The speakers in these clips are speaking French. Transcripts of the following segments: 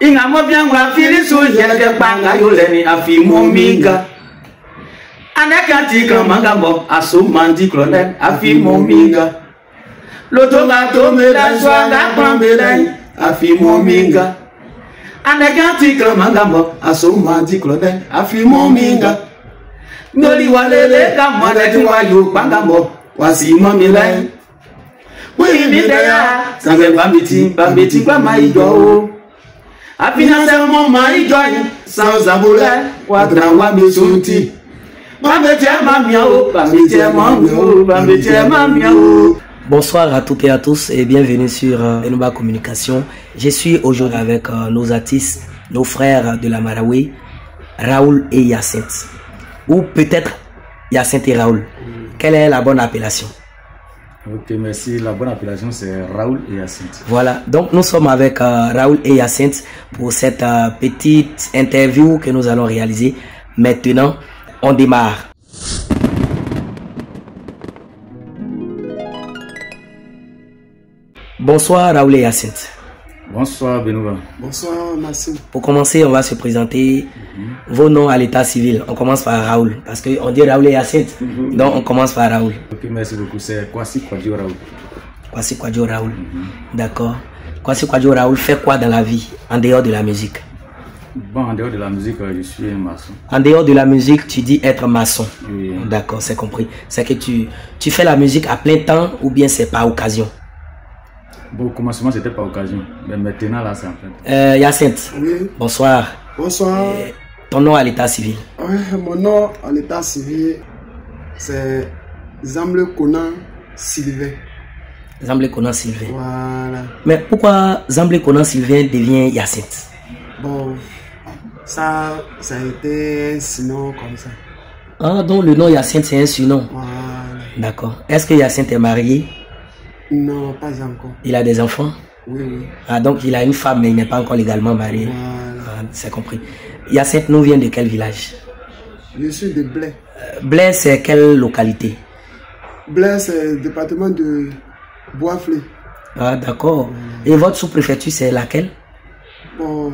Inga mobiangwa fili sujege panga yoleni afi mominga. Anekati kamangambo asumandi klonen afi mominga. Lotonga tomela swanga pambelai afi mominga. Anekati kamangambo asumandi klonen afi mominga. Noli walele kamwada tuwayo pangambo wasi momilai. Oui midaya sange bambiti kwa maido. Apina se mo maido sans abula wadra wa misunti. Bonsoir à toutes et à tous et bienvenue sur Enuba Communication. Je suis aujourd'hui avec nos artistes, nos frères de la Marawi, Raoul et Hyacinthe. Ou peut-être Hyacinthe et Raoul. Quelle est la bonne appellation? Ok, merci. La bonne appellation c'est Raoul et Hyacinthe. Voilà, donc nous sommes avec Raoul et Hyacinthe pour cette petite interview que nous allons réaliser maintenant. On démarre. Bonsoir Raoul et Hyacinthe. Bonsoir Benouba. Bonsoir Nassim. Pour commencer, on va se présenter vos noms à l'état civil. On commence par Raoul parce qu'on dit Raoul et Hyacinthe. Donc on commence par Raoul. Ok, merci beaucoup. C'est Kwasi Kwadjo Raoul. Kwasi Kwadjo Raoul. D'accord. Kwasi Kwadjo Raoul fait quoi dans la vie en dehors de la musique? Bon, en dehors de la musique, je suis un maçon. En dehors de la musique, tu dis être maçon. Oui. D'accord, c'est compris. C'est que tu fais la musique à plein temps ou bien c'est par occasion? Bon, au commencement, c'était par occasion. Mais maintenant, là, c'est en fait. Hyacinthe, Oui. bonsoir. Bonsoir. Ton nom à l'état civil? Mon nom en état civil, c'est Zamble Konan Sylvain. Zamble Konan Sylvain. Voilà. Mais pourquoi Zamble Konan Sylvain devient Hyacinthe? Bon, ça a été un surnom comme ça. Ah, donc le nom Hyacinthe, c'est un surnom. Voilà. D'accord. Est-ce que Hyacinthe est marié? Non, pas encore. Il a des enfants? Oui, oui. Ah, donc il a une femme, mais il n'est pas encore légalement marié. Voilà. Ah, c'est compris. Hyacinthe nous vient de quel village? Je suis de Blé. Blé, c'est quelle localité? Blé, c'est le département de Boisflé. Ah, d'accord. Et votre sous-préfecture, c'est laquelle? Bon,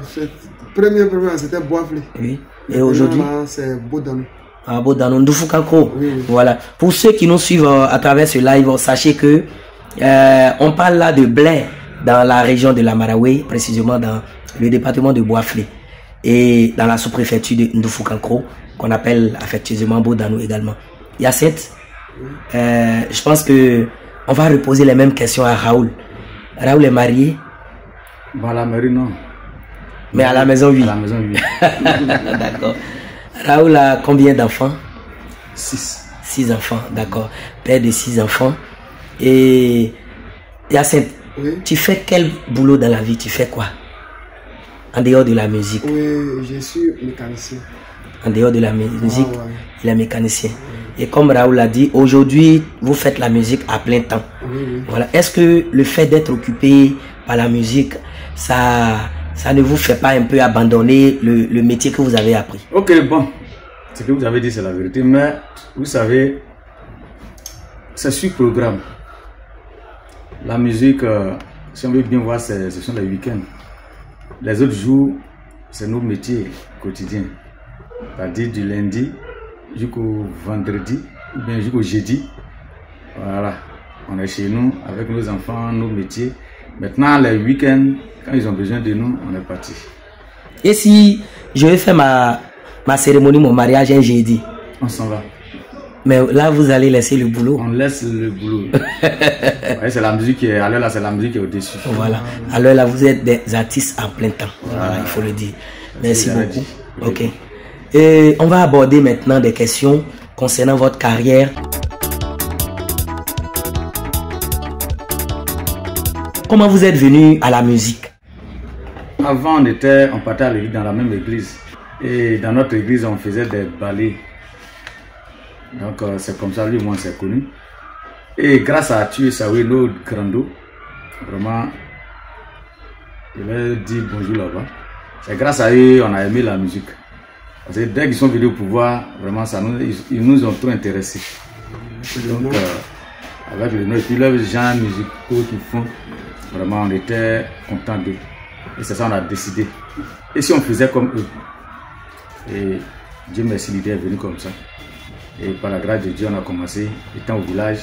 première, c'était Boisflé. Oui. Et aujourd'hui? C'est Bodanou. Ah, Bodanou, Ndoufoukakro. Oui, oui. Voilà. Pour ceux qui nous suivent à travers ce live, sachez que on parle là de blé dans la région de la Marawi, précisément dans le département de Boisflé et dans la sous-préfecture de Ndoufoukakro, qu'on appelle affectueusement Bodanou également. Hyacinthe, je pense que on va reposer les mêmes questions à Raoul. Raoul est marié? Bon, à la mairie, non. Mais à la maison, oui. À la maison, oui. D'accord. Raoul a combien d'enfants? 6. 6 enfants, d'accord. Père de 6 enfants. Et Hyacinthe, Oui. tu fais quel boulot dans la vie? Tu fais quoi? En dehors de la musique? Oui, je suis mécanicien. En dehors de la musique, Ah, ouais. il est mécanicien. Et comme Raoul l'a dit, aujourd'hui, vous faites la musique à plein temps. Oui, oui. Voilà. Est-ce que le fait d'être occupé par la musique, ça ne vous fait pas un peu abandonner le métier que vous avez appris? Ok, bon. Ce que vous avez dit, c'est la vérité. Mais, vous savez, c'est sur programme. La musique, si on veut bien voir, ce sont les week-ends. Les autres jours, c'est nos métiers quotidiens. C'est-à-dire du lundi jusqu'au vendredi, ou bien jusqu'au jeudi. Voilà. On est chez nous, avec nos enfants, nos métiers. Maintenant, les week-ends, quand ils ont besoin de nous, on est parti. Et si je vais faire ma cérémonie, mon mariage un jeudi? On s'en va. Mais là, vous allez laisser le boulot. On laisse le boulot. Ouais, c'est la musique qui est, alors là, c'est la musique qui est au-dessus. Voilà. Alors là, vous êtes des artistes en plein temps. Voilà, il faut le dire. Merci beaucoup. Ok. Et on va aborder maintenant des questions concernant votre carrière. Comment vous êtes venu à la musique? Avant, on partait à l'église, dans la même église. Et dans notre église, on faisait des ballets. Donc, c'est comme ça, lui, moi, on s'est connus. Et grâce à Tué Sawelo Grando, vraiment, je leur dis bonjour là-bas. C'est grâce à eux on a aimé la musique. Parce que dès qu'ils sont venus au pouvoir, vraiment, ils nous ont trop intéressés. Donc, avec le nom et puis leurs genres musicaux qu'ils font, vraiment, on était contents d'eux. Et c'est ça qu'on a décidé. Et si on faisait comme eux? Et Dieu merci, l'idée est venue comme ça. Et par la grâce de Dieu, on a commencé, étant au village,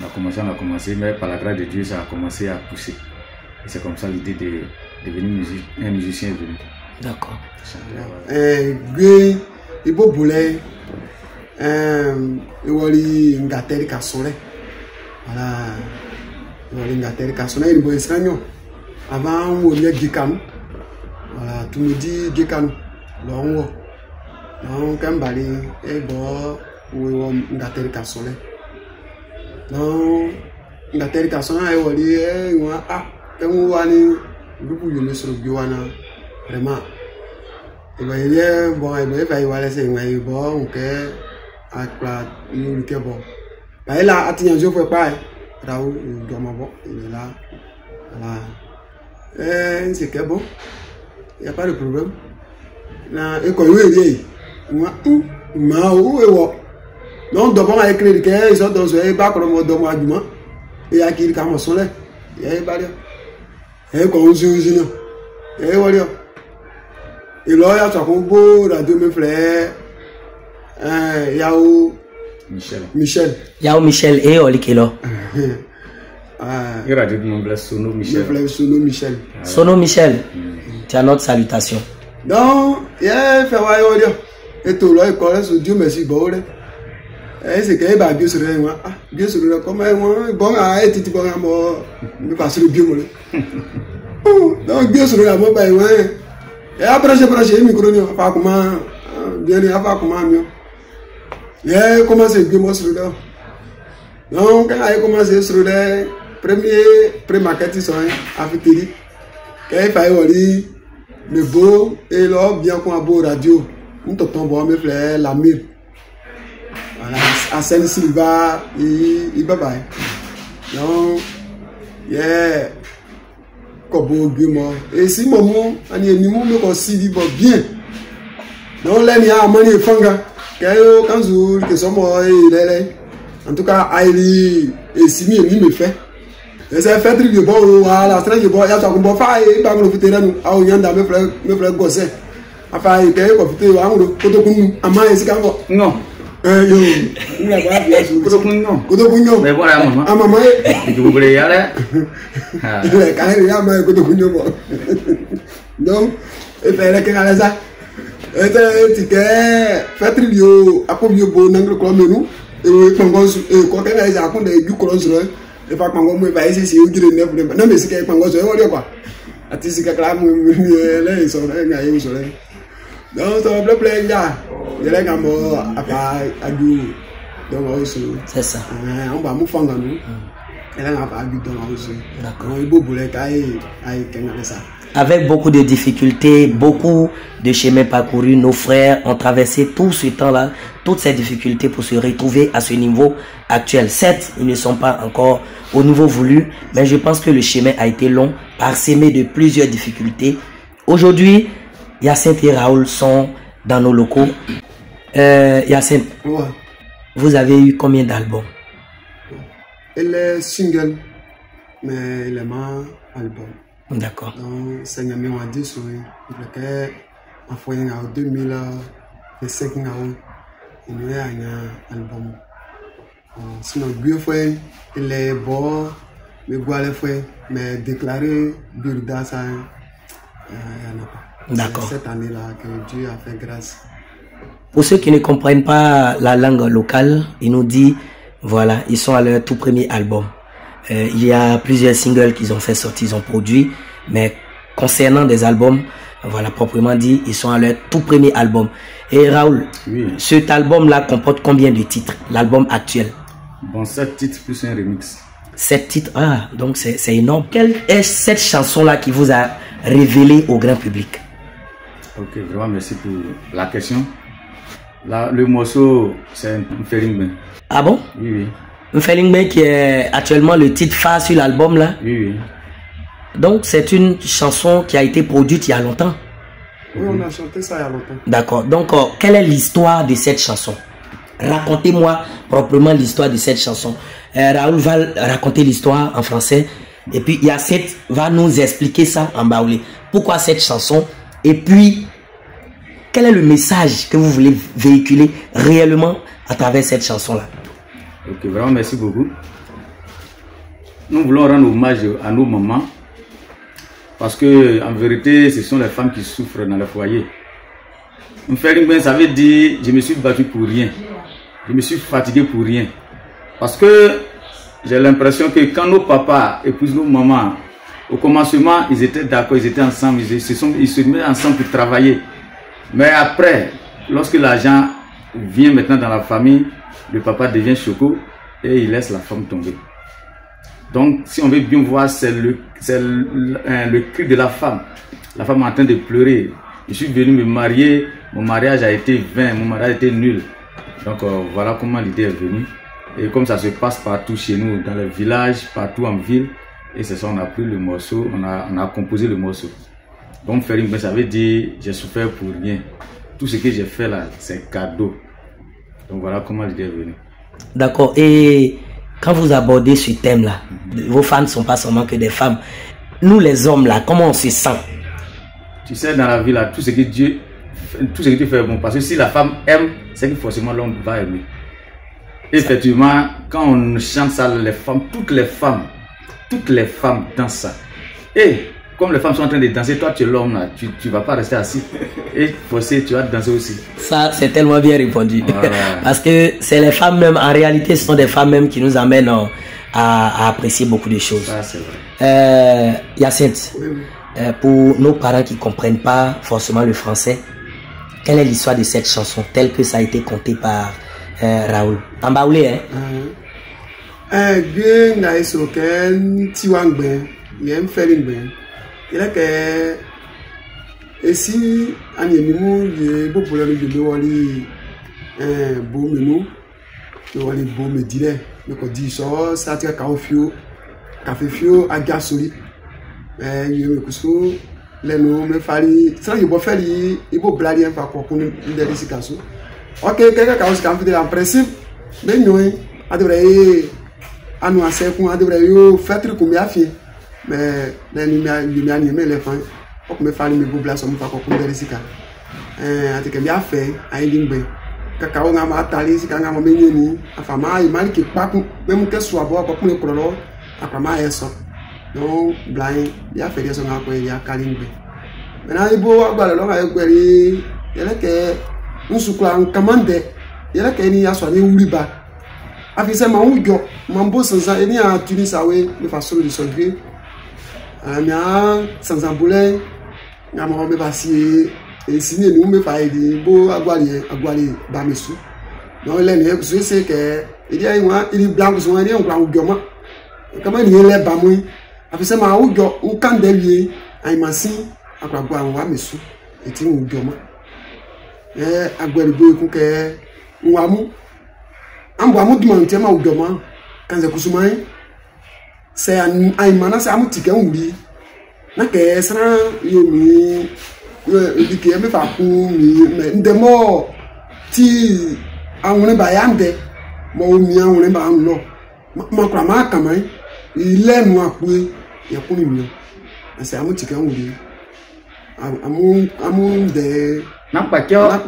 on a commencé, mais par la grâce de Dieu, ça a commencé à pousser. Et c'est comme ça l'idée de devenir un musicien est venue. D'accord. Il faut bouler. Il faut aller ngater kasole. Voilà. Il faut aller ngater kasole. Il faut essayer. Avant, on voulait Gekano. Voilà. Tout me dit Gekano. Donc, quand bali et bon, on ngater kasole. Donc, ngater kasole. Il faut aller. Ah, quand on va aller, groupe où il sur le Biwana. Vraiment. Il va y aller, bon, il va y aller, c'est bon, ok, à plat, il est bon. Bah, là, attention, je ne fais pas, Raoul, il doit m'avoir, il est là, voilà. C'est que bon, il n'y a pas de problème. Là, et quand il est vieille, moi, où est bon. Donc, d'abord, avec les gens, ils sont dans ce pas comme on donne argument, et il y a qui comme son lait, il y a pas de. Et quand on se dit, et voilà. Et là, il y a un beau radio, mes frères. Il y a Michel. Yao Michel et Olikelo. Il y a mon blesse Sono Michel. Sono Michel. Sono Michel, tu as notre salutation. Donc, il y a fait Wayo. Et tout là, il connaît ce Dieu merci beaucoup. Et c'est qu'il y a Dieu sur le moi. Dieu sur le comment moi. Bon, et tu bon à moi. Me passe le Dieu moi. Donc, Dieu sur le moi, ben ouais. Et après, j'ai branché le micro, je pas comment, bien, je pas comment mieux. Et commencé bien moi sur le. Donc, quand j'ai commencé sur le premier maquette, ils sont avec Télé. Quand il fallait aller, le beau, et là, bien qu'on a beau radio, nous t'entendons voir mes frères, la mille. Voilà, à Saint-Sylvain, il va bye. Donc, yeah. Et si maman, on est niveau mais aussi vivre bien. Donc là il y a mani fanga. Quand vous que sommes en tout cas Aïli et Simi et me fait. Et c'est fait très bon la stress bon il y a ça comme bon fa et pas le futur nous a on yanda me frère gosse. Enfin il est profiter wa ngoro koto kunu ama esi kan go. Non. Yo, on a pas bien sûr. Koto kunyo. Koto kunyo. Mais voilà maman. Ah maman. Tu voulais y aller? Donc, il fallait que ça. Et tu fais très bien. Après, il y a un bon comme nous. Et quand quelqu'un a raconté du colon sur eux, et pas quand on va essayer si on dit le neuf. Non, mais c'est quelqu'un qui a dit quoi. À ti si quelqu'un là, ils sont là, ils sont là. Donc, ça va plaire, gars. Il y a un mot à part à du. Donc, c'est ça. On va nous faire nous. Avec beaucoup de difficultés, beaucoup de chemins parcourus, nos frères ont traversé tout ce temps-là, toutes ces difficultés pour se retrouver à ce niveau actuel. Certes, ils ne sont pas encore au niveau voulu, mais je pense que le chemin a été long, parsemé de plusieurs difficultés. Aujourd'hui, Hyacinthe et Raoul sont dans nos locaux. Hyacinthe, vous avez eu combien d'albums? Elle est single, mais elle est ma album. D'accord. Donc, c'est un numéro 10, oui. Il est en foyer en 2005, il y a un album. Sinon, bien fait, il est bon, mais bon, mais déclaré, Burda, ça, il n'y en a pas. D'accord. Cette année-là que Dieu a fait grâce. Pour ceux qui ne comprennent pas la langue locale, il nous dit, voilà, ils sont à leur tout premier album. Il y a plusieurs singles qu'ils ont fait sortir, ils ont produit, mais concernant des albums, voilà, proprement dit, ils sont à leur tout premier album. Et Raoul, oui. Cet album-là comporte combien de titres, l'album actuel? Bon, 7 titres plus un remix. 7 titres, ah, donc c'est énorme. Quelle est cette chanson-là qui vous a révélé au grand public? Ok, vraiment merci pour la question. Là, le morceau, c'est un Feeling. Ah bon? Oui, oui. Feeling qui est actuellement le titre phare sur l'album là. Oui, oui. Donc c'est une chanson qui a été produite il y a longtemps. Oui, on a chanté ça il y a longtemps. D'accord. Donc quelle est l'histoire de cette chanson? Racontez-moi proprement l'histoire de cette chanson. Raoul va raconter l'histoire en français. Et puis Yacet va nous expliquer ça en baoulé. Pourquoi cette chanson? Et puis, quel est le message que vous voulez véhiculer réellement à travers cette chanson-là? Ok, vraiment merci beaucoup. Nous voulons rendre hommage à nos mamans parce que en vérité, ce sont les femmes qui souffrent dans le foyer. Me faire une ça veut dire je me suis battu pour rien. Je me suis fatigué pour rien. Parce que j'ai l'impression que quand nos papas épousent nos mamans, au commencement, ils étaient d'accord, ils étaient ensemble, ils se mettent ensemble pour travailler. Mais après, lorsque l'argent vient maintenant dans la famille, le papa devient choco et il laisse la femme tomber. Donc, si on veut bien voir, c'est le cri de la femme. La femme est en train de pleurer. Je suis venu me marier, mon mariage a été vain, mon mariage a été nul. Donc, voilà comment l'idée est venue. Et comme ça se passe partout chez nous, dans le village, partout en ville. Et c'est ça, on a pris le morceau, on a composé le morceau. Donc, faire une ça veut dire, j'ai souffert pour rien. Tout ce que j'ai fait là, c'est cadeau. Donc, voilà comment l'idée est venue. D'accord. Et quand vous abordez ce thème-là, vos fans ne sont pas seulement que des femmes. Nous, les hommes, là, comment on se sent? Tu sais, dans la vie, là, tout ce que Dieu fait bon. Parce que si la femme aime, c'est que forcément l'homme va aimer. Et effectivement, quand on chante ça, les femmes, toutes les femmes dansent ça. Et comme les femmes sont en train de danser, toi tu es l'homme là, tu ne vas pas rester assis. Et forcé, tu vas danser aussi. Ça, c'est tellement bien répondu. Voilà. Parce que c'est les femmes même, en réalité, ce sont des femmes même qui nous amènent à apprécier beaucoup de choses. Ça, c'est vrai. Yacet, pour nos parents qui ne comprennent pas forcément le français, quelle est l'histoire de cette chanson telle que ça a été conté par Raoul? En baoulé, hein? Bien, n'a eu aucun tiwang ben, il y a un ferin ben. Il a que, et si, en yémimou, il y a beaucoup de gens qui ont beau menu, qui ont beau me dire, donc on dit ça tient café fio, à gasoli. Il y a un coup les noms me fallait, ça il faut faire, il faut blaguer un peu pour qu'on ait des décisions. Ok, quelqu'un qui a aussi fait en principe, mais nous, on devrait annoncer qu'on devrait faire truc comme il a fait. Mais les lumières les femmes, on me fallait me bouger ça, on me fait qu'on ait des décisions. En tout cas, bien fait, à une ligne. Quand on a matalé, si on a mené, enfin, il m'a dit que pas même que soit bon, pour le prolo, après ma ça. Donc, blind, il a fait des sons à quoi il y a Kalimbe. Maintenant, il faut avoir le long avec lui. Il y a que nous sommes en commande. Il y a que ni a soigné Uriba. Afin ma ouyo, mon beau sans ça, il y a Tunis à oui, de façon de sauver. Il y a sans embouler, il y a mon passé. Et si nous me faisons des beaux agualiers, Bamessou. Donc, je sais que il y a un blanc, il y a un grand ouyo. Comment il y a les bamouis? Après ça, ma ouyo, ou quand délié, un massin, à quoi boire un Bamessou, et tu ouyo. Et à quoi le beau que ou amou. En bois, mon demande, ma ouyo, quand je couche, c'est un mana, c'est un petit oubli. N'a que ça, il dit qu'il me fait mais de mort, ti, à mon bayande, mon mien, on est bas en l'eau. Ma crama, quand même, il est moi, oui, il y a pour lui mieux. C'est un petit oubli. À mon de. N'a pas qu'à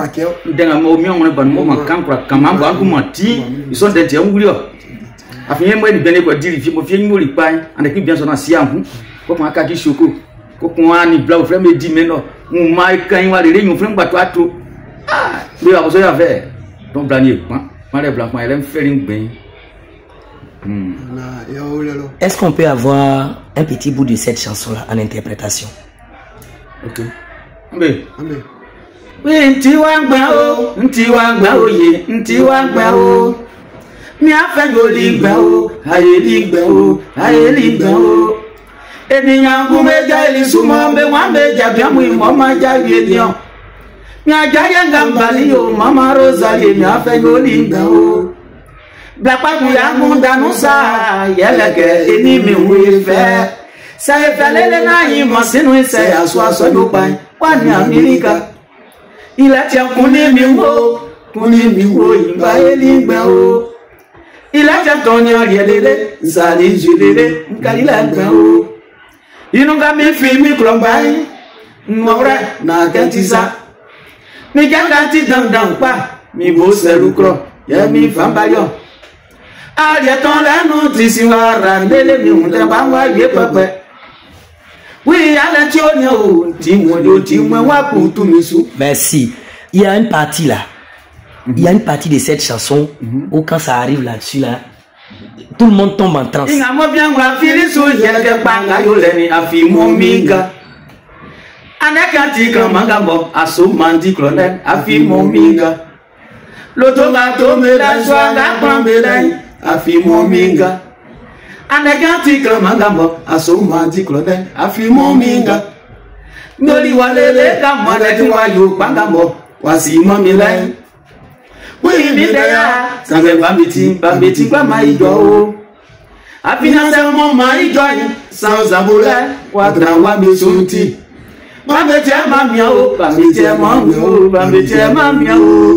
d'un amour mieux, on est bon moment quand comment va vous mentir, ils sont des gens oubliés. A fini moi de bien quoi dire, il faut faire une moule pain, en équipe bien son ancien, comme un kaki choco, comme un blanc, frère me dit mais non, on m'a quand il va aller, on fait pas toi tout. Ah, lui a besoin de faire. Donc blanier, moi les blancs, moi elle aime faire une bain. Est-ce qu'on peut avoir un petit bout de cette chanson-là en interprétation? Ok. Ambe. Oui, ntiwangba o ye, ntiwangba o. Mi a fait goligba o, ayeligba o, ayeligba o. Ènìyàn gún méjà ìlú súnmọ́ mbẹ́ wọ́n méjà bí ọmọ ìmọ̀ máa jáde ènìyàn. Mi a jáyé ngambali o, mama Rosalie mi a fait goligba o. Blakpaku ya gún dànù sáà, yẹlẹ̀kẹ̀ ẹni mi wò ìfẹ́. Sẹ́yẹ̀fẹ́ lélẹ́ náà yìí mọ̀ sínú ìṣẹ́ àṣọ ló pa wà ní Amẹ́ríkà. Ilẹ̀ tí a kún ní mi wò ìgbà elégbà o. Il a déjà ton yélé, Sali Jélé, Kalila Gao. Il n'ont pas mis film, Clombaï, Mora, Nagantisa. Mi Gangati dans pas, mi beau seloucro, Yami Fambayon. Ariaton la nutrition, Randele, mi Mundabamba, Yepapa. Oui, à la tionio, Timon, pour tout monsieur. Merci. Il y a une partie là. Il y a une partie de cette chanson où quand ça arrive là-dessus là, tout le monde tombe en transe. Il y a bien la fille sous le panga yoleni a fi mominga. Anakati kamangamo a soumandi clonen a fi mominga. L'automato me la joie la pambelay a fi mominga. Anakati kamangamo a soumandi clonen a fi mominga. Noli walele kamanda tiwayo pangamo wasi mominga. Oui, Midaya, ça fait Bambiti, pas maïdo. A financement maïdo, sans aboula, Wadra Wabisuti.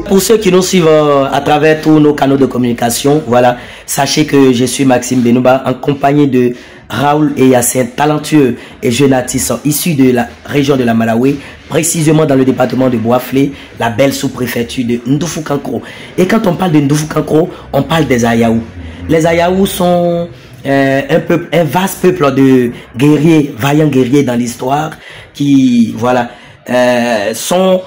Pour ceux qui nous suivent à travers tous nos canaux de communication, voilà, sachez que je suis Maxime Benouba en compagnie de Raoul et Yacine, talentueux et jeunes artistes issus de la région de la Malawi, précisément dans le département de Boaflé, la belle sous-préfecture de Ndoufoukoukankro. Et quand on parle de Ndoufoukoukankro, on parle des Ayaou. Les Ayaou sont un vaste peuple de guerriers, vaillants guerriers dans l'histoire, qui voilà sont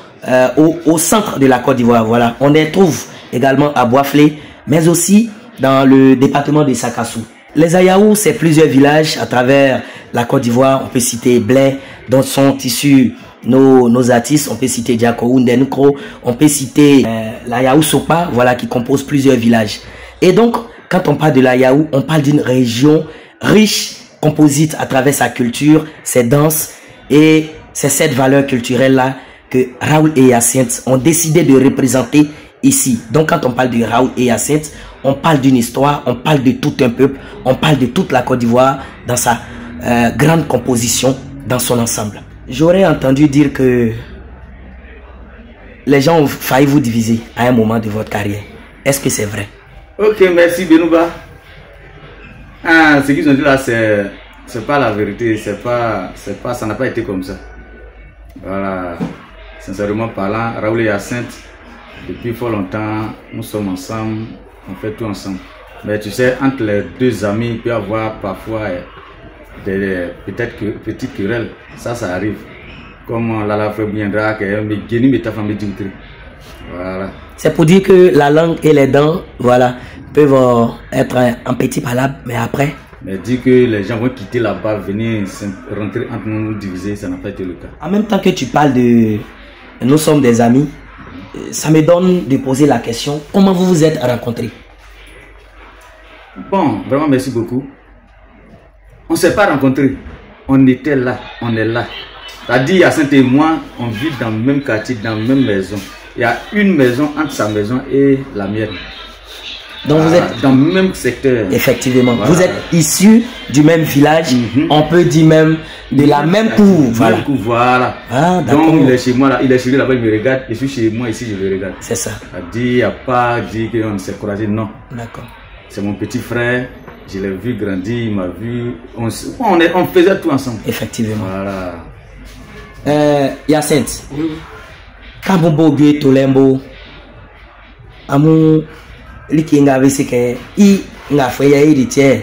au centre de la Côte d'Ivoire. Voilà, on les trouve également à Boaflé, mais aussi dans le département de Sakassou. Les Ayaou, c'est plusieurs villages à travers la Côte d'Ivoire. On peut citer Blé, dont sont issus nos artistes. On peut citer Diakou, Ndenkro. On peut citer l'Ayaou Sopa, voilà, qui compose plusieurs villages. Et donc, quand on parle de l'Ayaou, on parle d'une région riche, composite à travers sa culture, ses danses. Et c'est cette valeur culturelle-là que Raoul et Hyacinthe ont décidé de représenter ici. Donc, quand on parle de Raoul et Hyacinthe, on parle d'une histoire, on parle de tout un peuple, on parle de toute la Côte d'Ivoire dans sa grande composition, dans son ensemble. J'aurais entendu dire que les gens ont failli vous diviser à un moment de votre carrière. Est-ce que c'est vrai? Ok, merci Benouba. Ce qu'ils ont dit là, c'est pas la vérité, ça n'a pas été comme ça. Voilà, sincèrement parlant, Raoul et Hyacinthe, depuis fort longtemps, nous sommes ensemble, on fait tout ensemble. Mais tu sais, entre les deux amis, il peut y avoir parfois peut-être petites querelles, ça arrive. Comme Lala Frère Biendra, qui est un famille. Voilà. C'est pour dire que la langue et les dents, voilà, peuvent être en petit palabre, mais après. Mais dire que les gens vont quitter là-bas, venir rentrer entre nous, diviser, ça n'a pas été le cas. En même temps que tu parles de nous sommes des amis, ça me donne de poser la question, comment vous vous êtes rencontrés? Bon, vraiment merci beaucoup. On ne s'est pas rencontrés, on était là, on est là. C'est-à-dire, Hyacinthe et moi, on vit dans le même quartier, dans la même maison. Il y a une maison entre sa maison et la mienne. Donc vous êtes dans le même secteur. Effectivement. Voilà. Vous êtes issus du même village, on peut dire même de la même cour. Voilà. Voilà. Ah, donc il est chez moi là, il est chez lui là-bas, il me regarde. Je suis chez moi ici, je le regarde. C'est ça. Il n'y a pas dit qu'on s'est croisé, non. D'accord. C'est mon petit frère, je l'ai vu grandir, il m'a vu. On faisait tout ensemble. Effectivement. Voilà. Hyacinthe. Kabombo Gue Tolembo. Amu. Likinga visi ke I nga fweya héritière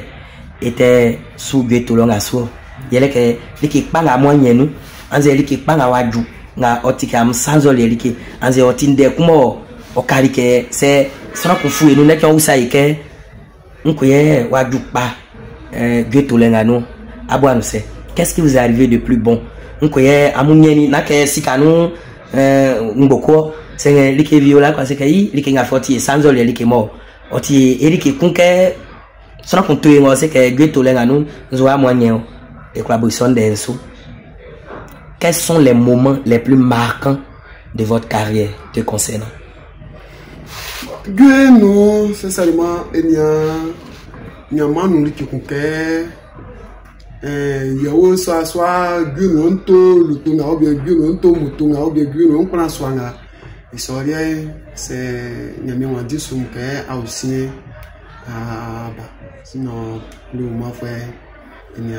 était sous Gue Tolonga so. Yele ke liki panga mwanyenu anze liki panga waju nga otika msanzo le liki anze otinde kumo okari ke se sona kufu enu nekyo usai ke nkoye waju pa Gue Tolonga no abwanu se. Qu'est-ce qui vous est arrivé de plus bon? Nkoye amunyeni nake sikanu ngoko c'est liki viola quoi c'est kai liki nga foti sanzo le liki mo oti eliki kunke sona kuntu ngo c'est que Gue Tolonga no nzoa moyen et quoi brisson denso. Quels sont les moments les plus marquants de votre carrière te concernant? Gue no c'est seulement enya manu liki kunke yawo soit Gue no nto lutunga ou bien Gue no nto mutunga ou bien Gue no nkona swanga. Historia c'est nyami wadi sumke aussi Ah bah sinon le moment fait il y a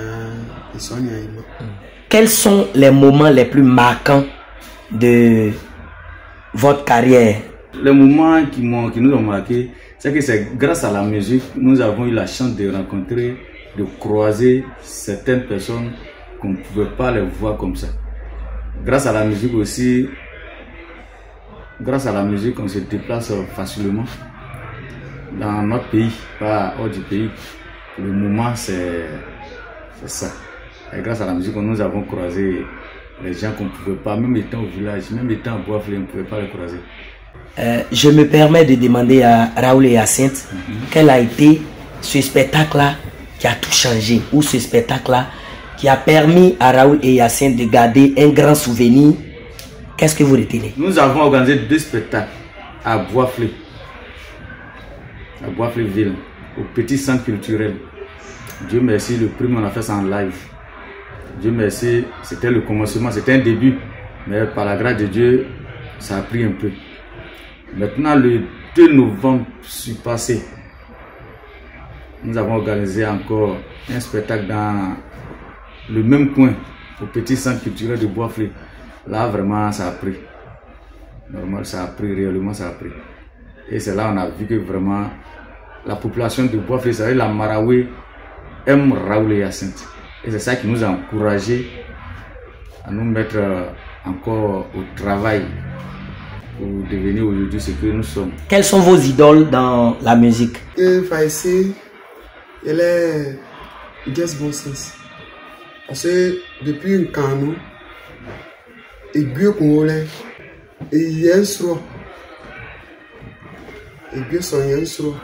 des soins. Quels sont les moments les plus marquants de votre carrière? Les moments qui nous ont marqué, c'est que c'est grâce à la musique, nous avons eu la chance de rencontrer, de croiser certaines personnes qu'on ne pouvait pas les voir comme ça. Grâce à la musique aussi, on se déplace facilement dans notre pays, pas hors du pays. Pour le moment, c'est ça. Et grâce à la musique, nous avons croisé les gens qu'on ne pouvait pas, même étant au village, même étant à Bois-Flé, on ne pouvait pas les croiser. Je me permets de demander à Raoul et Hyacinthe quel a été ce spectacle-là qui a tout changé, ou ce spectacle-là qui a permis à Raoul et Hyacinthe de garder un grand souvenir. Qu'est-ce que vous retenez? Nous avons organisé 2 spectacles à Bois-Flé, ville, au petit centre culturel. Dieu merci, le premier on a fait ça en live. Dieu merci, c'était le commencement, c'était un début, mais par la grâce de Dieu, ça a pris un peu. Maintenant, le 2 novembre passé, nous avons organisé encore un spectacle dans le même coin, au petit centre culturel de Bois-Flé. Là, vraiment, ça a pris. Normal, ça a pris, réellement, ça a pris. Et c'est là qu'on a vu que vraiment, la population de Bois-Flé, c'est-à-dire la Maraoué, aime Raoul et Hyacinthe. Et c'est ça qui nous a encouragés à nous mettre encore au travail pour devenir aujourd'hui ce que nous sommes. Quelles sont vos idoles dans la musique? Faïsé, elle est Guess Bon Sens. Parce que depuis un canon, et bien congolais, et il y a un sro. Et bien son y a un sro.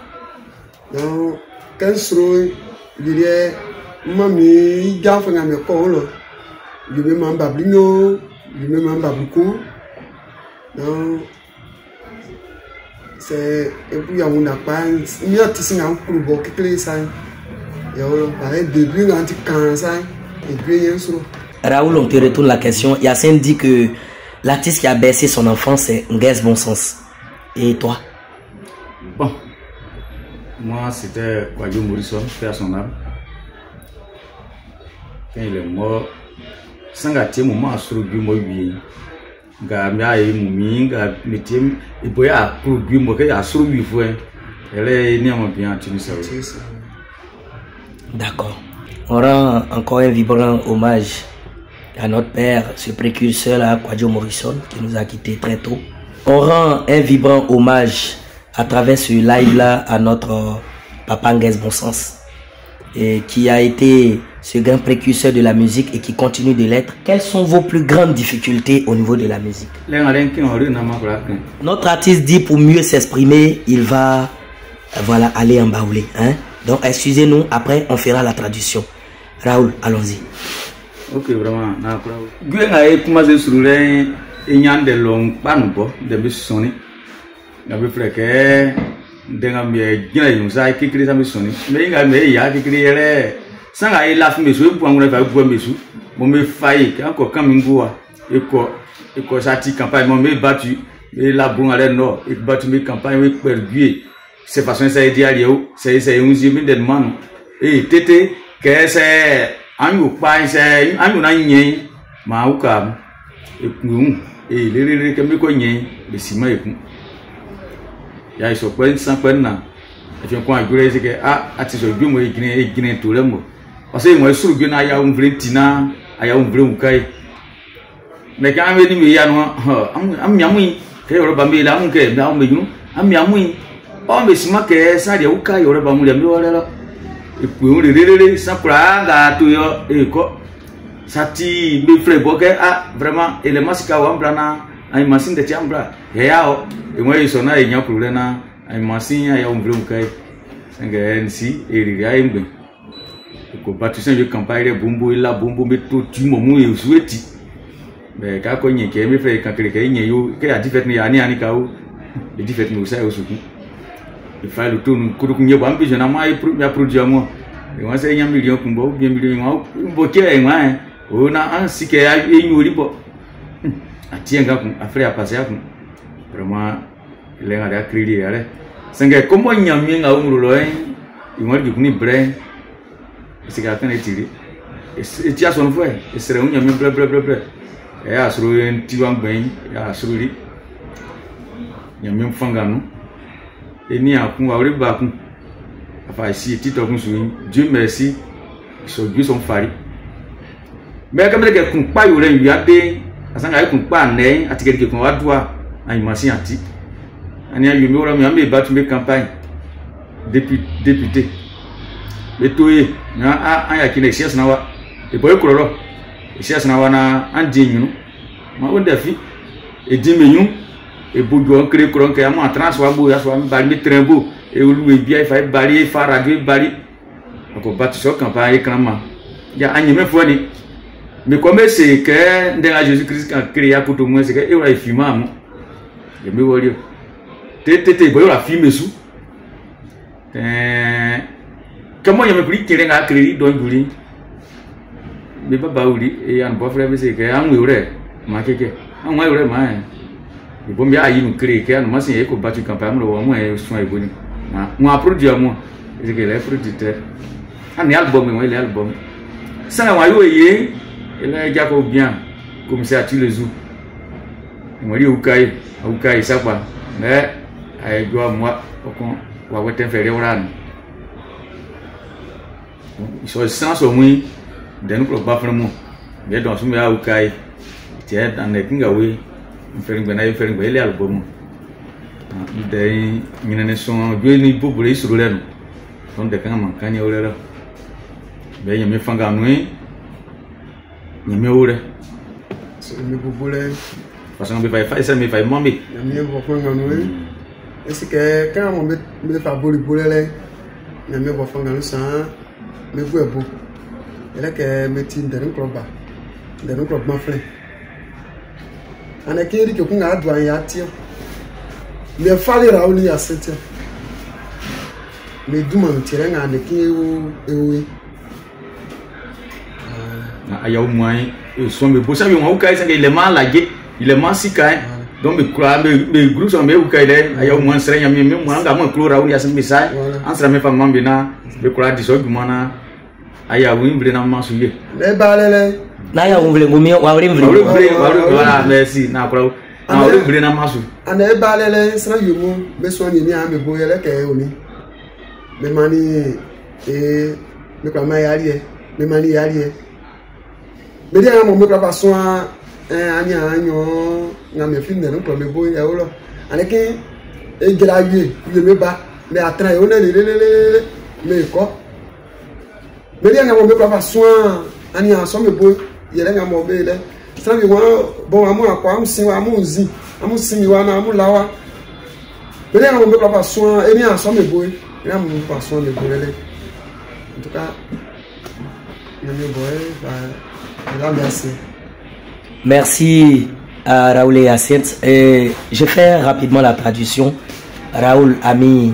Donc, quand sro, il y a Mami, gaffe à mes cols, je me m'en bablino, je me m'en baboucou. Donc, c'est. Et puis, on n'a pas. Il y a des gens qui ont beaucoup de ça. Il y a un début, un petit cancer, et puis il y a un sro. Raoul, on te retourne la question. Hyacinthe dit que l'artiste qui a bercé son enfance, c'est Guess Bon Sens. Et toi? Bon, moi, c'était Kwadwo Morrison, père à son âme. Quand il est mort, sans gâter moment à survivre moi bien, gamia et moumi, gametier et boya à produire moi qui a survécu. Elle est née en bien Tunisie. D'accord. On rend encore un vibrant hommage à notre père, ce précurseur là, Kwadwo Morrison, qui nous a quittés très tôt. On rend un vibrant hommage à travers ce live là à notre papa Guess Bon Sens, et qui a été ce grand précurseur de la musique et qui continue de l'être. Quelles sont vos plus grandes difficultés au niveau de la musique? Notre artiste dit pour mieux s'exprimer, il va voilà, aller en baoulé. Hein? Donc excusez-nous, après on fera la traduction. Raoul, allons-y. Ok, vraiment. Guenga est commencé sur les ignan de long panbo de bisoni. Gabi freke denga me gina yunsa ki kri sa bisoni. Me nga me ya ki kri ele sanga e la fi mesu pour ngona fa pour mesu. Mo me fayi encore quand mingua e ko sati campagne mo me battu e la bon ale no e battu me campagne we perduer. C'est façon ça dit alio, c'est un zimi de man. E tete que c'est anyu pa c'est anyu na nyen ma uka e kun e le ke me ko nyen le sima e kun. Ya iso kwen san kwen na e fi kon agure se ke ati so gbe mo e gine to le mo o se mo suru gbe na ya un vlentina aya un vlen ukai me ka me ni me ya no am yamu ke yo ba me la mun ke na o me yunu am yamu o me sima ke sa de ukai yo ba mu le me wala la e pu un le sa pra ga to yo e ko sati me frère bo ke vraiment et le masika wa plana ay machine de tiambra ya o e mo iso na e nya problema ay machine ya umbre ukai sanga nsi e ri ya imbe ko batu sen je campagne bumbu ila bumbu me to tu momu e sueti be ka ko nye ke me fe ka kre ke nye yo ke ya difet ni ani ani ka o e difet ni usa o suku e fa le to nu ko ko nye ba mbi je na ma e produire mo e wa se nya million kumbo bien million wa bo ke e wa o na an sike ya e nyori bo atienga kun afre apase akun vraiment lenga da kridi yare senge komo nyami nga umrulo ils vont dire que nous brun, c'est quelqu'un est tiré. Et tu as son frère, et c'est un yami bleu. Et à sur un tiwan bain, et à sur lui. Yami fangano. Et ni à kun, à aller bakun. Enfin, ici, tu t'as construit. Dieu merci, sur Dieu son fari. Mais comme il y a un pas, il y a des. À ce moment-là, il y a un pas, il y a quelqu'un qui a droit à une machine anti. Il y a eu une campagne député. Le tout est, il y a qui est cher, et pour le coup, il cherche un digne, un défi, et 10 millions, et Boudouin, créé courant, qui a un transfert, il y a un baril très beau, et où il y a un baril, il y a un baril, donc on bat sur campagne écrasement. Il y a un yémen fourni. Mais comme c'est que dans Jésus-Christ a créé pour tout le monde, c'est qu'il y a un film. Je me vois dire. Tété, il y a un film sous. Comment il y a un prix qui est à créer dans le boulot? Mais pas baouli, et un bon frère, c'est qu'il y a un mouret, ma kéké. Un mouret, ma. Il faut bien y créer, qu'il y a un massin qui a battu campagne, ou moins soin et bonne. Moi, produit à moi, c'est qu'il est producteur. Un album, il est album. Ça, il y a un gars bien, comme ça, tu le joues. Il m'a dit, Oukaï, ça va. Mais, il doit moi, on va te faire un ils sont sans au moins, de nous pour pas vraiment. Mais dans ce moment, Oukaï, tu es dans les Kingawi, on fait une belle album. Ils sont bien pour les sur l'air. Donc, des gens manquent, il y a là. Mais il y a mes fanganouis. Il y a mes c'est le boulot. Parce qu'on peut faire ça, mais il faut m'emmener. Il y a mes fanganouis. Est-ce que quand on met le fabuleux boulot, il y a mes fanganouis sans mes beaux. Et là, que mes teams de nous club maflé. On a qui dit qu'on a droit à tirer. Mais il fallait Raoul à 7 ans. Mais d'où m'en tirer un qui est où? Il y a au moins, ils sont beaux. Ça, il est mal lagué, il est mal si caïn. Donc, mes groupes sont bien ou caïn. Il y a au moins, c'est un ami, moi, on a un clou Raoul, il y a ce message. En sera mes femmes, bien, le courage du sol, du mana. Il y a un brin en massouillé. Les balles, Naya ouvre gomi wa uri mvri. Voilà, merci. Na kwa. Na uri mvri na masu. Ane balele sra yumu be soigner ni ame boyele ke oni. Me mani me kwa ma yari me mani yari. Me dia mo me kwa soin anya anyo na me film no kwa me boy e wo. Ane ke e gelaye me ba me atra yo le me ko. Me dia mo me kwa soin anya so me boy il y a un mobile. C'est un bon amour à quoi? C'est un amour zi. Amour simiwana, amour lawa. Mais là, on ne peut pas faire soin. Et bien, ensemble, boy. Là, on ne peut pas soin de boy. En tout cas, il y a boy. Merci. Merci à Raoul et Hyacinthe. Je fais rapidement la traduction. Raoul a mis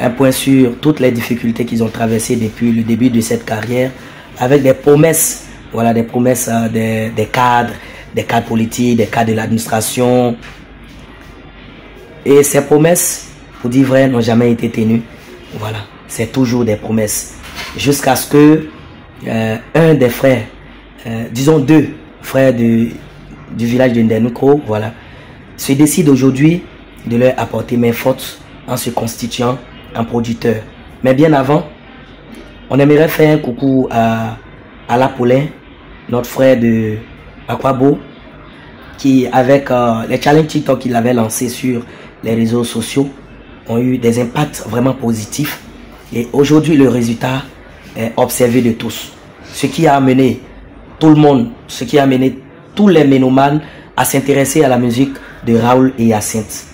un point sur toutes les difficultés qu'ils ont traversées depuis le début de cette carrière, avec des promesses, voilà, des promesses des cadres politiques, des cadres de l'administration. Et ces promesses, pour dire vrai, n'ont jamais été tenues. Voilà, c'est toujours des promesses. Jusqu'à ce que un des frères, disons 2 frères du village de Ndenukro, voilà, se décide aujourd'hui de leur apporter main forte en se constituant un producteur. Mais bien avant, on aimerait faire un coucou à Lapoulin, notre frère de Aquabo, qui avec les challenges TikTok qu'il avait lancés sur les réseaux sociaux ont eu des impacts vraiment positifs. Et aujourd'hui, le résultat est observé de tous. Ce qui a amené tout le monde, ce qui a amené tous les ménomanes à s'intéresser à la musique de Raoul et Hyacinthe.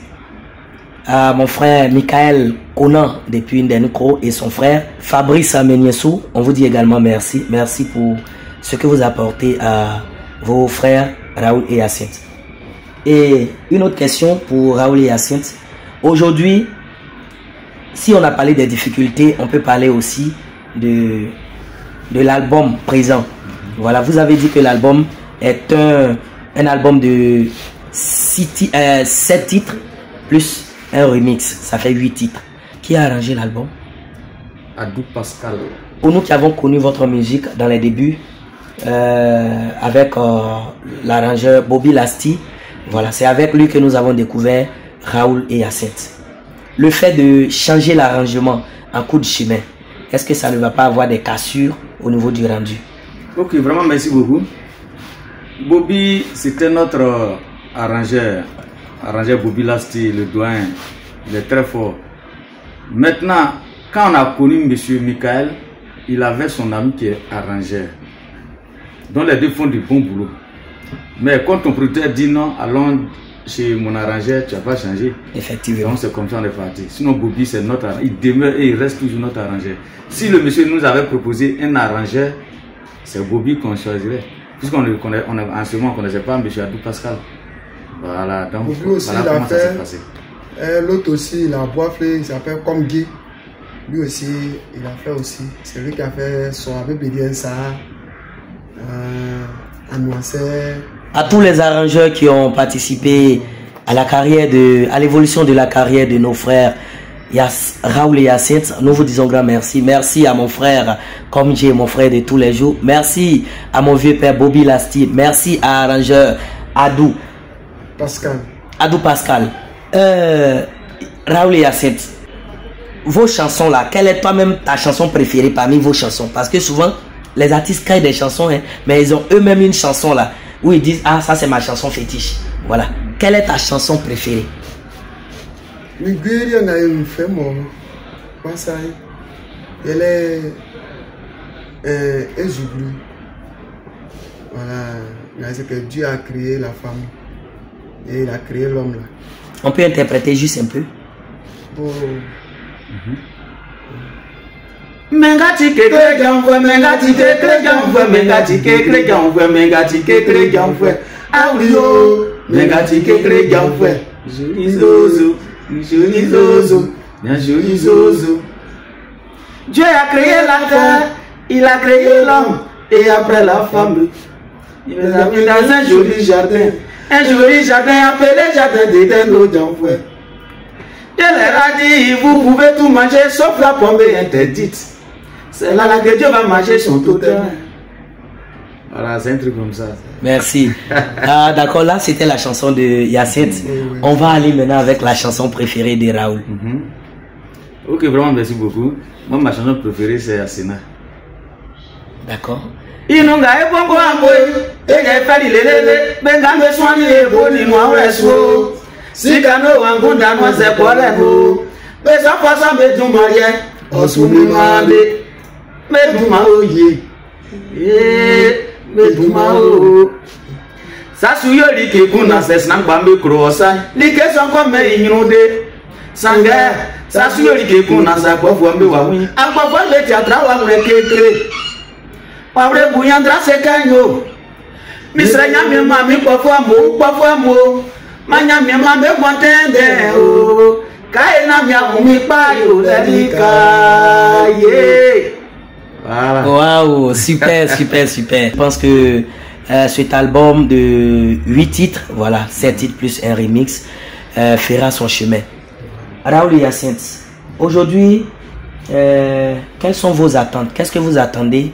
À mon frère Michael Conan depuis Ndenukro et son frère Fabrice Ameniessou, on vous dit également merci. Merci pour ce que vous apportez à vos frères Raoul et Hyacinthe. Et une autre question pour Raoul et Hyacinthe. Aujourd'hui, si on a parlé des difficultés, on peut parler aussi de l'album présent. Voilà, vous avez dit que l'album est un album de 7 titres plus un remix, ça fait 8 titres. Qui a arrangé l'album? Adou Pascal. Pour nous qui avons connu votre musique dans les débuts, avec l'arrangeur Bobby Lasti, voilà, c'est avec lui que nous avons découvert Raoul et Hyacinthe. Le fait de changer l'arrangement en coup de chemin, est-ce que ça ne va pas avoir des cassures au niveau du rendu? Ok, vraiment merci beaucoup. Bobby, c'était notre arrangeur Bobby Lasti, le doyen, il est très fort. Maintenant, quand on a connu M. Michael, il avait son ami qui est arrangeur. Donc les deux font du bon boulot. Mais quand ton producteur dit non, allons chez mon arrangeur, tu n'as pas changé. Effectivement. Donc c'est comme ça on est parti. Sinon Bobby c'est notre arrangeur, il demeure et il reste toujours notre arrangeur. Si le monsieur nous avait proposé un arrangeur, c'est Bobby qu'on choisirait. Puisqu'on ne connaît, en ce moment on ne connaissait pas M. Adou Pascal. Voilà, donc Bobby aussi, voilà comment ça s'est passé. L'autre aussi, il a boiflé, il s'appelle Comme Guy. Lui aussi, il a fait aussi. C'est lui qui a fait son avec Bédien Sarr, à tous les arrangeurs qui ont participé à la carrière à l'évolution de la carrière de nos frères Raoul et Hyacinthe, nous vous disons grand merci. Merci à mon frère Comme j'ai mon frère de tous les jours. Merci à mon vieux père Bobby Lasti. Merci à l'arrangeur Adou Pascal. Raoul et Hyacinthe, vos chansons là, quelle est toi-même ta chanson préférée parmi vos chansons? Parce que souvent les artistes créent des chansons, hein, mais ils ont eux-mêmes une chanson là où ils disent ah ça c'est ma chanson fétiche. Voilà. Quelle est ta chanson préférée? Miguel a une femme, elle est Ezublu. Voilà, c'est que Dieu a créé la femme et il a créé l'homme là. On peut interpréter juste un peu. Mengati kekle janfwe, mengati kekle janfwe, mengati kekle janfwe, mengati kekle janfwe. Aulio, mengati kekle janfwe. Joli zozo, joli zozo, bien joli zozo. Dieu a créé la terre, il a créé l'homme et après la femme. Il les a mis dans un joli jardin appelé jardin d'Éden au janfwe. Il leur a dit, vous pouvez tout manger sauf la pomme interdite. C'est là que Dieu va manger son totem. Voilà, c'est un truc comme ça. Merci. D'accord, là c'était la chanson de Hyacinthe. On va aller maintenant avec la chanson préférée de Raoul. Ok, vraiment merci beaucoup. Moi ma chanson préférée c'est Asena. D'accord. Inunga ebongo amwe, ege fali lelele, benga me swani eboni mwa reso. Sikano wangunda no se poremo. Besa fasa medumaye, osumi male. Meduma oye. Meduma o. Sasu yori ke kuna ses na gbambe krosa. Like sonko me inyude. Sange, sasu yori ke kuna sa gbofu ambe wa wi. Agbofo le ti atrawa mwe kekere. Pawre buyandra se kanyo. Misra nyame mami kpofo amo. Manya mi ma be kontende o. Kai na mi amumi pa yo delika ye. Voilà. Waouh, super. Je pense que cet album de 8 titres, voilà, 7 titres plus un remix, fera son chemin. Raoul et Hyacinthe, aujourd'hui, quelles sont vos attentes? Qu'est-ce que vous attendez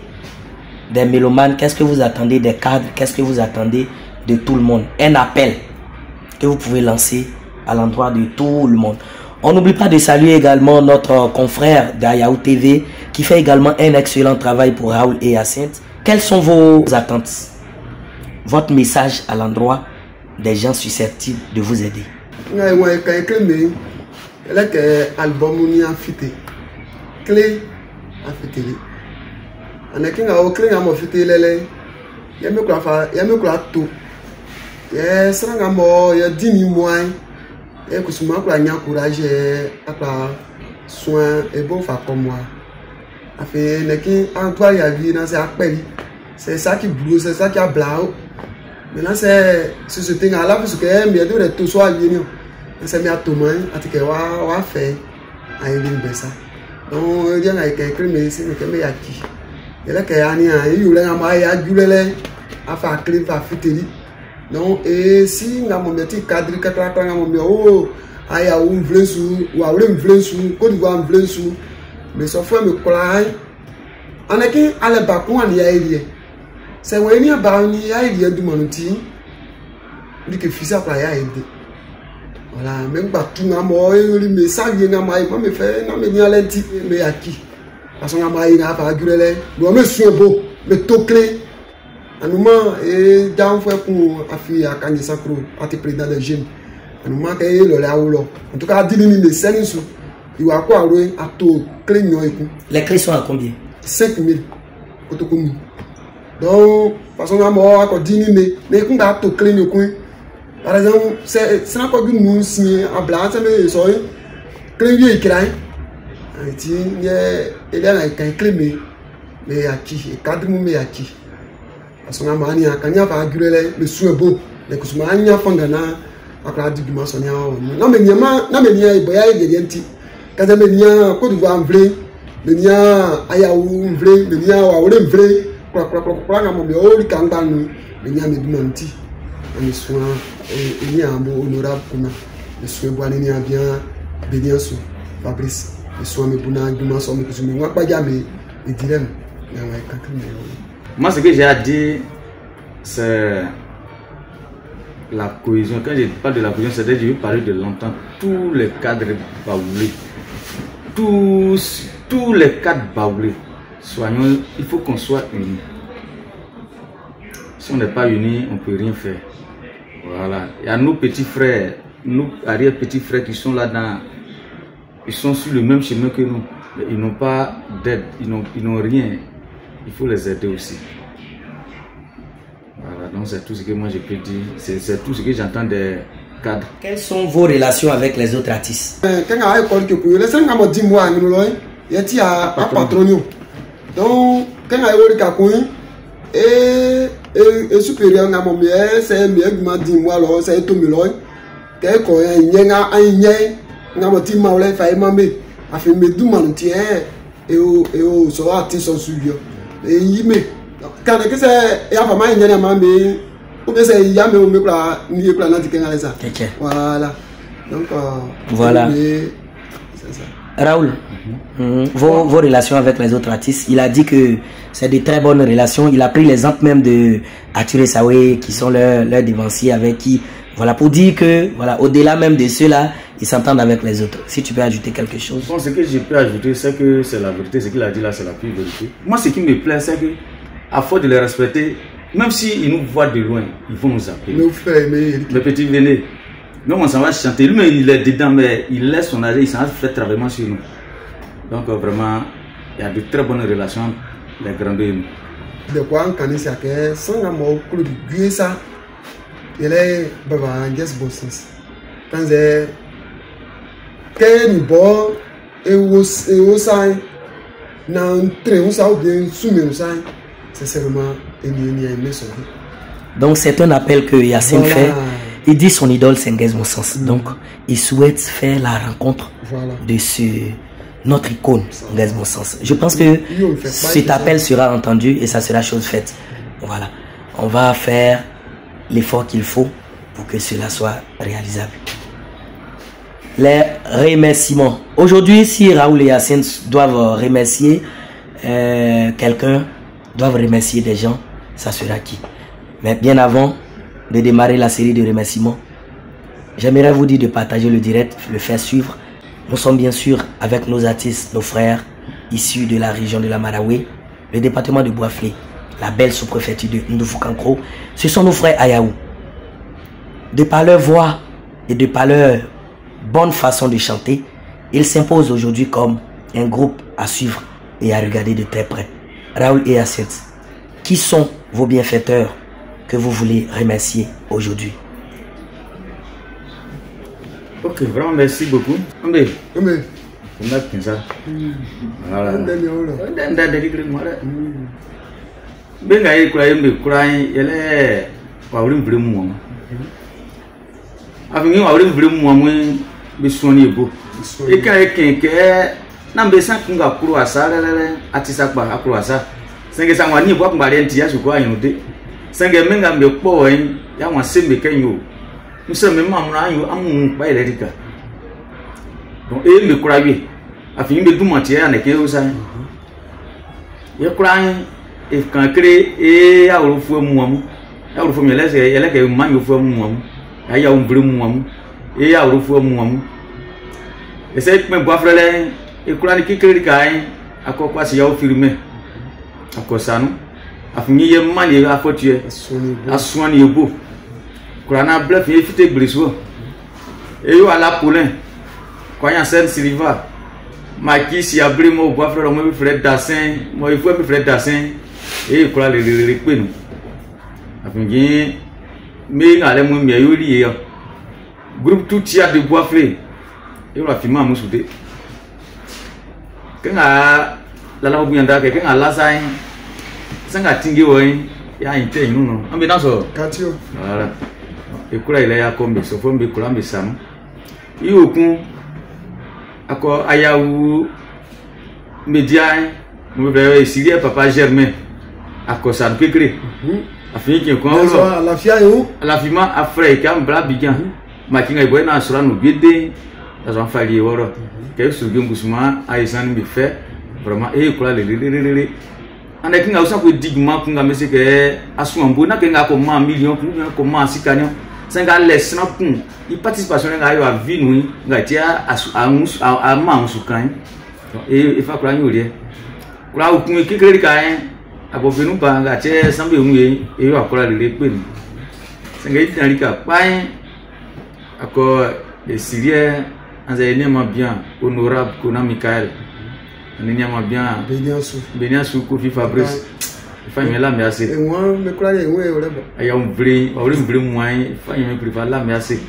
des mélomanes? Qu'est-ce que vous attendez des cadres? Qu'est-ce que vous attendez de tout le monde? Un appel que vous pouvez lancer à l'endroit de tout le monde. On n'oublie pas de saluer également notre confrère d'Ayaou TV qui fait également un excellent travail pour Raoul et Hyacinthe. Quelles sont vos attentes? Votre message à l'endroit des gens susceptibles de vous aider. Et que souvent pour la courage à soin et bon faire comme moi. Afin que Antoine y a vu dans ses appels, c'est ça qui blouse, c'est ça qui a blau. Maintenant c'est ce thing là parce que mais de tout soit bien. C'est bien tout le monde à te wa faire à une bessa. Donc il y a quelqu'un mais c'est que mais y a qui. Et là qu'il y a il y a ma ya julele à faire clip à fiteli. Non, et si nous avons un cadre, nous avons un vlensu, ou un vlensu, Côte d'Ivoire un vlensu, mais sauf que me colla en a qui à la bacon y a il c'est où il y a barni a il y a du monti dit que fils à playa aidé voilà même pas tout n'a moi mais ça vient à moi me fait non mais ni à l'enti mais à qui parce qu'on a moi il a pas gueuler moi me suis beau me tocler à nous et dans fois pour affaire à Kanye Sakro à te président des jeunes à nous que le là ou là en tout cas 10 000 de service il va quoi à tout clé les clés sont à combien 5 000 donc parce qu'on a moi encore 10 000 mais qu'on a tout clé par exemple c'est n'a pas que nous signer en blanc ça mais ça clé vieux écran il y a un clé mais à qui et cadre mais à qui parce qu'on a mania quand il y a pas gueuler le sou beau mais que ce mania fondana à la dimension non mais il y a boya et genti quand il y a Côte d'Ivoire vrai il y a ayaou vrai il y a waoulé vrai quoi na mo o kanga nu il y a me dumanti on soit il y a un beau honorable comme le sou bois ni a bien béniasso Fabrice le sou me buna dimension me que je me wa pas jamais et dilemme moi, ce que j'ai à dire, c'est la cohésion. Quand je parle de la cohésion, c'est-à-dire que je veux parler de l'entente. Tous les cadres baoulés, tous les cadres baoulés, soignons, il faut qu'on soit unis. Si on n'est pas unis, on ne peut rien faire. Voilà. Il y a nos petits frères, nos arrière-petits frères qui sont là-dedans. Ils sont sur le même chemin que nous. Mais ils n'ont pas d'aide, ils n'ont rien. Il faut les aider aussi. Voilà, donc c'est tout ce que moi je peux dire. C'est tout ce que j'entends des cadres. Quelles sont vos relations avec les autres artistes? Quand on a école que pour les 5 mois 10 mois nous là, il y a un patron. Donc quand on a école que et supérieur na mon bien, c'est mieux que 10 mois là, c'est tout mieux. Quand on a na mo ti ma le fa imame afi me du man ti et o so artiste sont suivi et yime quand que c'est ya fa ma nyane ma me ou bien c'est ya me o me kula ni kula na ti kenga ça voilà donc voilà c'est ça. Raoul, vos relations avec les autres artistes, il a dit que c'est de très bonnes relations. Il a pris l'exemple même de Ature Sawe qui sont leurs dévanciers avec qui, voilà, pour dire que, voilà, au-delà même de ceux-là, ils s'entendent avec les autres. Si tu peux ajouter quelque chose. Bon, ce que je peux ajouter, c'est que c'est la vérité. Ce qu'il a dit là, c'est la pure vérité. Moi, ce qui me plaît, c'est que, à force de les respecter, même s'ils nous voient de loin, ils vont nous appeler. Nos frères, mes petits, venez. Même on s'en va chanter. Lui, mais il est dedans, mais il laisse son arrêt, il s'en va faire travailler sur nous. Donc, vraiment, il y a de très bonnes relations, les grands de nous. De quoi on connaît ça, que sans amour, pour le ça, il est un geste bon sens. Quand c'est que nous bon et au sein dans très on ça ou bien soumis au sein, c'est seulement une maison. Donc c'est un appel que Yacine fait. Il dit son idole c'est Nguès Monsens. Donc il souhaite faire la rencontre de notre icône Nguès Monsens. Je pense que cet appel sera entendu et ça sera chose faite. Voilà. On va faire l'effort qu'il faut pour que cela soit réalisable. Les remerciements. Aujourd'hui, si Raoul et Yacine doivent remercier quelqu'un, doivent remercier des gens, ça sera qui? Mais bien avant de démarrer la série de remerciements, j'aimerais vous dire de partager le direct, le faire suivre. Nous sommes bien sûr avec nos artistes, nos frères, issus de la région de la Marawe, le département de Bois-Flé, la belle sous-préfecture de Ndoufoukro. Ce sont nos frères Ayaou. De par leur voix et de par leur bonne façon de chanter, ils s'imposent aujourd'hui comme un groupe à suivre et à regarder de très près. Raoul et Yacine, qui sont vos bienfaiteurs que vous voulez remercier aujourd'hui? Ok, vraiment merci beaucoup. Voilà. Donc, et me croyez, afin be duma tie ya ne ke o sai ye kran e kan kre e ya wo fu mu amu ya wo fu mi lese ele ke man yo fu mu amu ya wo mbri mu amu e ya wo fu mu amu e se me bo afrele e kran ki kre kai akokwa si ya wo firme akosanu afin ye man ye afotue aswani ebo kurana blef ye fite briso e yo ala poulain kwanya sen silva maki si abri mo bo frère mo frère dassin mo il faut frère dassin e kura le pe nu afingi me ngale mo mi yo li yo groupe tout tia de bois frère e la fima mo soude kenga la mo bianda ke kenga la sai sanga tingi wo ya inte no ambe naso Katio. voilà ekura ile ya kombe so fo mbe kura mbe sam iyokun ako ayawu media mo be sirie papa Germain ako san pekre afin ki ko La fia yo. la fima afre ka mbra bigan makinga ibo na sura no bide azan fali woro ke su gungusuma aisan bi fe vraiment ekura le ane kinga usa ko digma kunga mese ke asuambo na kenga ko ma million kunga ko ma sikanyo senga lesna kun i participation nga yo avinu nga tia a ma usukan e fa kura nyori kura ukun kikere kai abofenu ba nga che sambe unye e yo akura le pe ni senga itanri ka pai ako e sirie anza enema bien honorable kona Michael Nenya bien Beniasu Kofi Fabrice fa me la me assez Et moi me croire et ouais ole ba aya un vrai moins fa me préfère la me assez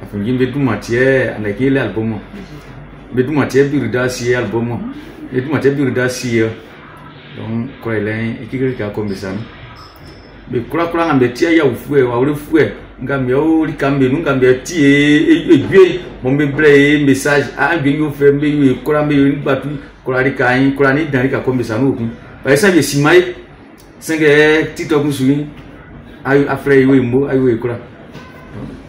afin gimbe tout matière avec le album be tout matière birida si album et tout matière birida si donc quoi il est qui ka comme ça be kura ngambe tia ya ufue wa ule fue ngambe o likambe ngambe tie egbe mo me bre message a bi yo fe me yo kura me yo ni batu kurari kai kurani dari ka kombe sanu ku ba esa be simai senge TikTok musui ayu afre yo mbo ayu kura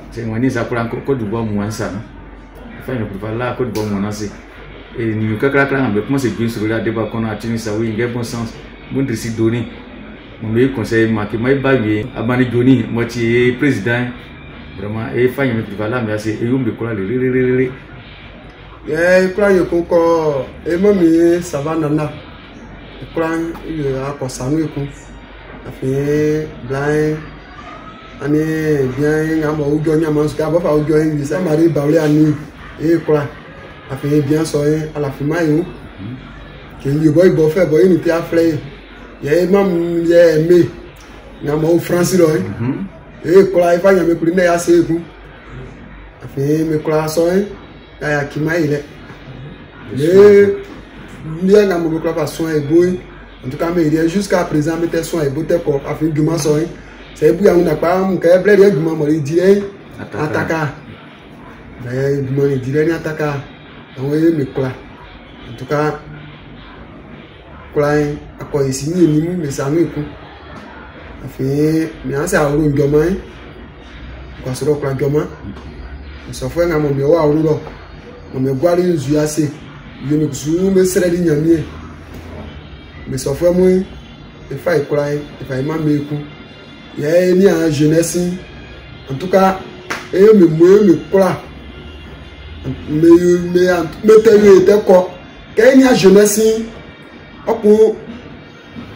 c'est moi ni za kura ko du bo mu ansa fa ni pour la ko du bo mu anase et ni ka kra ngambe comment c'est bien sur la débat qu'on a tenu ça oui bon sens bon de si donner mon meilleur conseil ma ki mai ba ye abani joni mo ti président vraiment et fa ni pour la mais c'est e yo mbe kura le kura yo ko e mami savana kura yo akosanu eku afi blind ani bien ngamo ujo nyama suka bo fa ujo ngi sa mari bawle ani e kura afi bien so à la fima yo ke yo boy bo fe boy ni ti afle ye mam ye me ngamo France ro e kura ifa nyame kuri na ya se eku afi me kura so aya kimaile le bien na mo kura soin et boy en tout cas mais il jusqu'à présent mettre soin et beauté pour afin du maçon c'est pour on n'a pas mon ka blé du mo il dirait ataka mais du mo il dirait ataka donc il me kura en tout cas kura ako ici ni mu mais ça nous coup afin mais on ça ro njoma ko so ro kura njoma so fo nga mo me wa ro ro me gwari nzu ase ye me kusu me sere di nyame me so fo mu e fa ikura e fa ma me ku ye ni a jeunesse en tout cas e me me kura me te yo te ko ke ni a jeunesse opo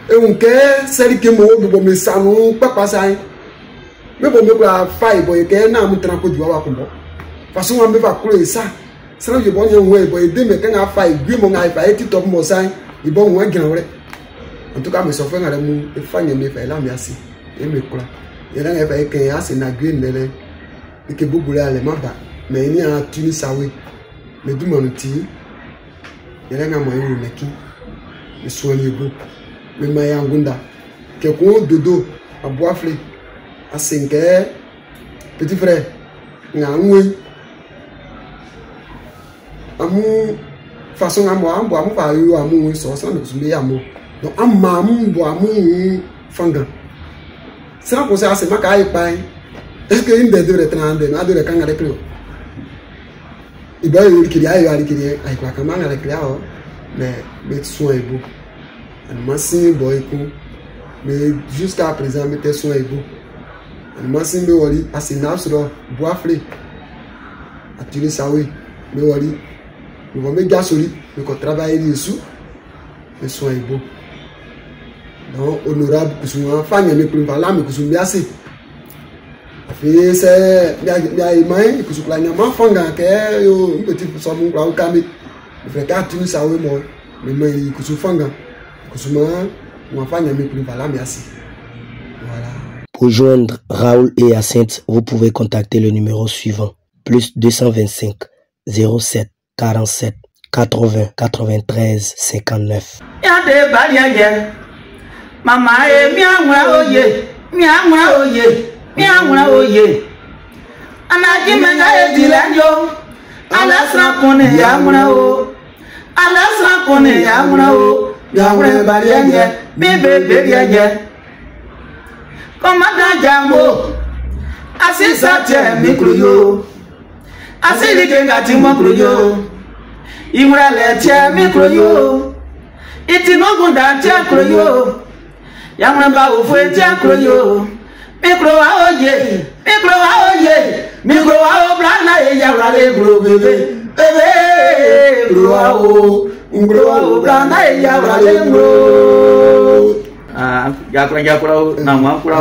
e un ke seri ke mo bo me sanu papa sai me bo me kura fa ibo ke na mu tran ko diwa wa ko bo façon on me va kura ça sera je bon yon boy de me kan afa igwe mo nga ifa TikTok mo san ibon won gan re en tout cas me so fe ngare mu e fa nyame fa la mi asi e me kura e la nga fa e kan asi na gwe ndele e ke bubule ale maba me ni a tuni sawe me du mo nti e la nga mo yo neki e so ni bu me ma ya ngunda ke ko dodo aboafle asenke petit frère nga nwe amu façon amo amu fa yo amu so so no sumbe amu donc amu bo amu fanga sera ko sa se maka ai pai est-ce que une des deux retrande na de kanga de pro il va y crier, il va crier, avec la caméra, il va crier, mais soin est beau. Animation boy mais jusqu'à présent, mais soin est beau. Animation me wali, à ses nappes sur bois flé. À tirer ça oui, me wali. Nous vont mettre gaz solide, nous qu'on travaille dessus, mais soin est beau. Donc honorable, que souvent, famille, mais pour là, mais que souvent bien assez. Fait c'est bien imain que ce plan n'importe fanga que yo petit pour ça mon plan camé fait qu'à ça oui moi mais que ce fanga que ce moi on va faire plus par là merci. Voilà. Pour joindre Raoul et Hyacinthe, vous pouvez contacter le numéro suivant +225 07 47 80 93 59. Yande baliage mama e miamwa oye miamwa oye anaji mega edilanjo alasra kone yamra o yamra baliage bebe beliage komanda jambo asisa te mikroyo asili kenga ti mokroyo imra le te mikroyo itinogunda te kroyo yamra ba ofo te kroyo mikro wa oye mikro wa blana e yawra le bro bebe bro wa blana e yawra le bro yakura na ma kura